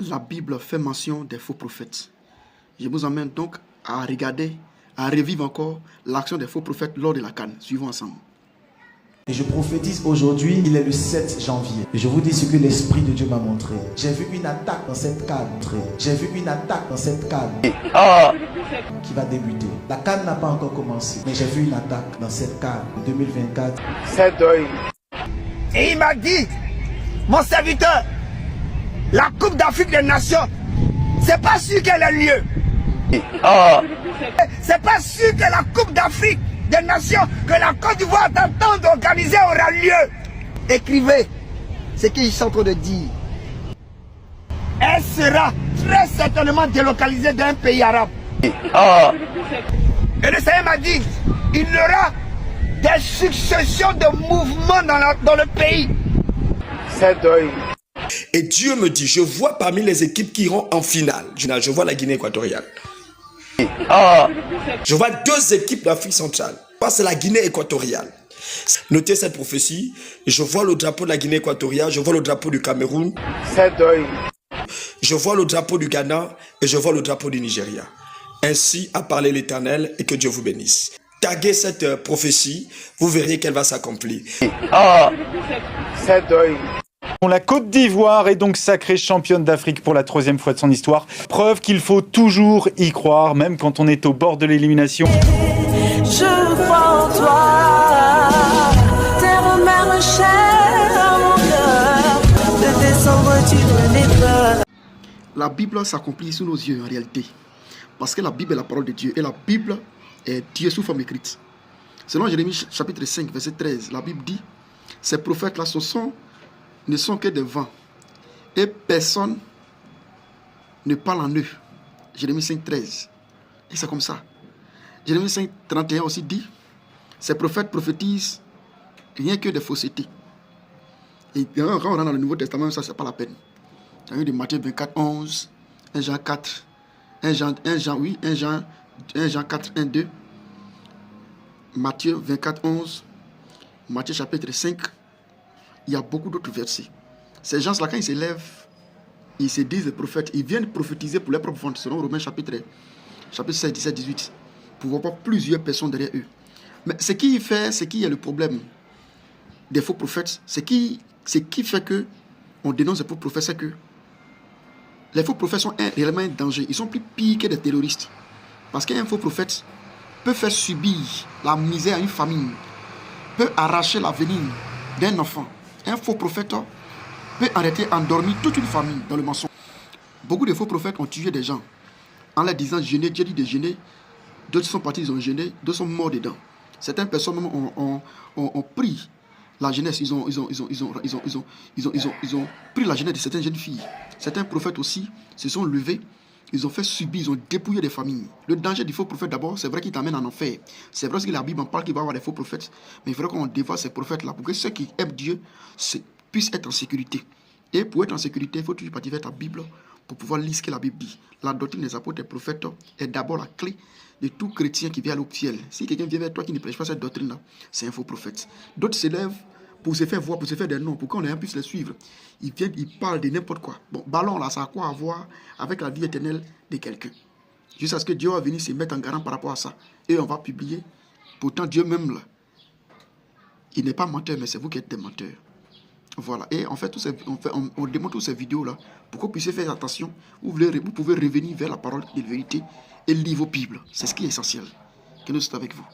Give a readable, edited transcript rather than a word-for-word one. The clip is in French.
la Bible fait mention des faux prophètes. Je vous emmène donc à regarder, à revivre encore l'action des faux prophètes lors de la Cannes. Suivons ensemble. Et je prophétise aujourd'hui, il est le 7 janvier. Et je vous dis ce que l'Esprit de Dieu m'a montré. J'ai vu une attaque dans cette canne. J'ai vu une attaque dans cette canne qui va débuter. La canne n'a pas encore commencé, mais j'ai vu une attaque dans cette canne 2024. C'est deuil. Et il m'a dit, mon serviteur, la Coupe d'Afrique des Nations, c'est pas sûr qu'elle ait lieu. C'est pas sûr que la Coupe d'Afrique des Nations que la Côte d'Ivoire t'entend d'organiser aura lieu. Écrivez ce qu'ils sont en train de dire. Elle sera très certainement délocalisée d'un pays arabe. Et le Seigneur m'a dit, il y aura des successions de mouvements dans le pays. C'est deuil. Et Dieu me dit, je vois parmi les équipes qui iront en finale, je vois la Guinée équatoriale. Je vois deux équipes d'Afrique centrale. C'est la Guinée équatoriale. Notez cette prophétie. Je vois le drapeau de la Guinée équatoriale. Je vois le drapeau du Cameroun. C'est deuil. Je vois le drapeau du Ghana. Et je vois le drapeau du Nigeria. Ainsi a parlé l'Éternel, et que Dieu vous bénisse. Taguez cette prophétie. Vous verrez qu'elle va s'accomplir. C'est deuil. La Côte d'Ivoire est donc sacrée championne d'Afrique pour la 3e fois de son histoire. Preuve qu'il faut toujours y croire, même quand on est au bord de l'élimination. Je crois en toi, terre, mer, chair, mon cœur, de décembre tu me nettoies. La Bible s'accomplit sous nos yeux en réalité. Parce que la Bible est la parole de Dieu. Et la Bible est Dieu sous forme écrite. Selon Jérémie chapitre 5, verset 13, la Bible dit, ces prophètes-là ne sont que des vents. Et personne ne parle en eux. Jérémie 5, 13. Et c'est comme ça. Jérémie 5, 31 aussi dit, ces prophètes prophétisent rien que des faussetés. Et quand on rentre dans le Nouveau Testament, ça, c'est pas la peine. Il y a eu de Matthieu 24, 11, 1 Jean 4, 1 Jean 4, 1, 2, Matthieu 24, 11, Matthieu chapitre 5, il y a beaucoup d'autres versets. Ces gens-là, quand ils se lèvent, ils se disent des prophètes, ils viennent prophétiser pour leur propre vente, selon Romains chapitre 16, 17, 18, pour avoir plusieurs personnes derrière eux. Mais ce qui est le problème des faux prophètes, ce qui fait que on dénonce les faux prophètes, c'est que les faux prophètes sont réellement un danger. Ils sont plus pires que des terroristes. Parce qu'un faux prophète peut faire subir la misère à une famille, peut arracher l'avenir d'un enfant. Un faux prophète peut arrêter, endormir toute une famille dans le mensonge. Beaucoup de faux prophètes ont tué des gens en leur disant jeûner. Dieu dit de jeûner. D'autres sont partis, ils ont jeûné. D'autres sont morts dedans. Certaines personnes ont pris la jeunesse. Ils ont pris la jeunesse de certaines jeunes filles. Certains prophètes aussi se sont levés. Ils ont fait subir, ils ont dépouillé des familles. Le danger du faux prophète, d'abord, c'est vrai qu'il t'amène en enfer. C'est vrai que la Bible en parle qu'il va y avoir des faux prophètes. Mais il faudrait qu'on dévoile ces prophètes-là pour que ceux qui aiment Dieu puissent être en sécurité. Et pour être en sécurité, il faut toujours partir vers ta Bible pour pouvoir lire ce que la Bible dit. La doctrine des apôtres et des prophètes est d'abord la clé de tout chrétien qui vient aller au ciel. Si quelqu'un vient vers toi qui ne prêche pas cette doctrine-là, c'est un faux prophète. D'autres s'élèvent pour se faire voir, pour se faire des noms, pour qu'on puisse les suivre. Ils viennent, ils parlent de n'importe quoi. Bon, ballon là, ça a quoi à voir avec la vie éternelle de quelqu'un. Jusqu'à ce que Dieu va venir se mettre en garant par rapport à ça. Et on va publier. Pourtant, Dieu même là, il n'est pas menteur, mais c'est vous qui êtes des menteurs. Voilà. Et en fait, on démontre toutes ces vidéos-là pour que vous puissiez faire attention. Vous pouvez revenir vers la parole de vérité et lire vos Bibles. C'est ce qui est essentiel. Que nous sommes avec vous.